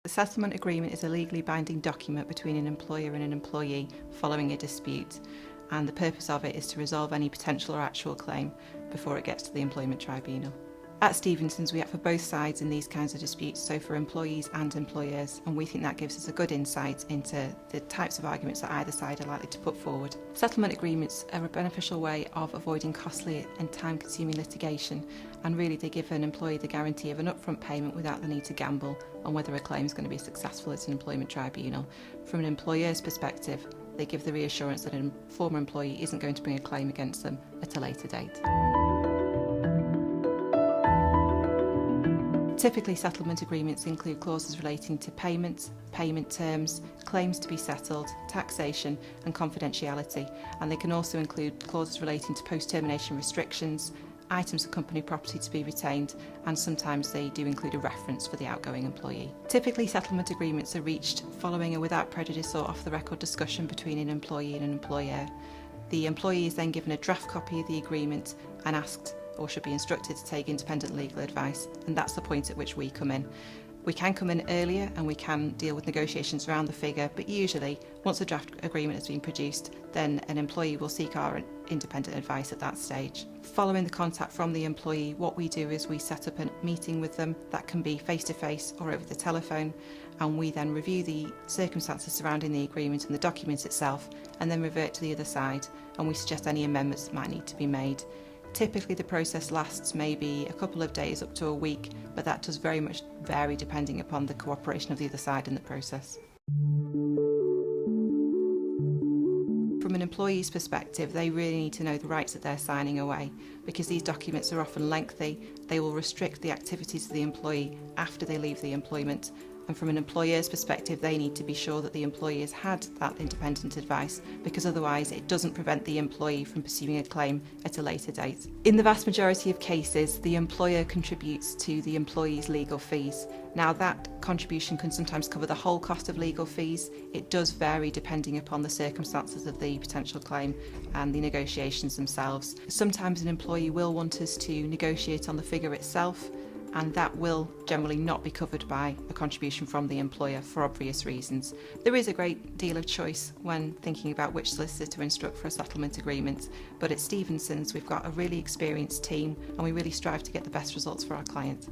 The settlement agreement is a legally binding document between an employer and an employee following a dispute, and the purpose of it is to resolve any potential or actual claim before it gets to the employment tribunal. At Stephensons, we act for both sides in these kinds of disputes, so for employees and employers, and we think that gives us a good insight into the types of arguments that either side are likely to put forward. Settlement agreements are a beneficial way of avoiding costly and time-consuming litigation, and really they give an employee the guarantee of an upfront payment without the need to gamble on whether a claim is going to be successful at an employment tribunal. From an employer's perspective, they give the reassurance that a former employee isn't going to bring a claim against them at a later date. Typically, settlement agreements include clauses relating to payments, payment terms, claims to be settled, taxation and confidentiality, and they can also include clauses relating to post-termination restrictions, items of company property to be retained, and sometimes they do include a reference for the outgoing employee. Typically, settlement agreements are reached following a without prejudice or off-the-record discussion between an employee and an employer. The employee is then given a draft copy of the agreement and asked or should be instructed to take independent legal advice, and that's the point at which we come in. We can come in earlier and we can deal with negotiations around the figure, but usually once a draft agreement has been produced, then an employee will seek our independent advice at that stage. Following the contact from the employee, what we do is we set up a meeting with them that can be face-to-face or over the telephone, and we then review the circumstances surrounding the agreement and the document itself, and then revert to the other side, and we suggest any amendments that might need to be made. Typically the process lasts maybe a couple of days up to a week, but that does very much vary depending upon the cooperation of the other side in the process. From an employee's perspective, they really need to know the rights that they're signing away, because these documents are often lengthy. They will restrict the activities of the employee after they leave the employment. And from an employer's perspective, they need to be sure that the employee has had that independent advice, because otherwise it doesn't prevent the employee from pursuing a claim at a later date. In the vast majority of cases, the employer contributes to the employee's legal fees. Now, that contribution can sometimes cover the whole cost of legal fees. It does vary depending upon the circumstances of the potential claim and the negotiations themselves. Sometimes an employee will want us to negotiate on the figure itself, and that will generally not be covered by a contribution from the employer for obvious reasons. There is a great deal of choice when thinking about which solicitor to instruct for a settlement agreement, but at Stephensons we've got a really experienced team and we really strive to get the best results for our client.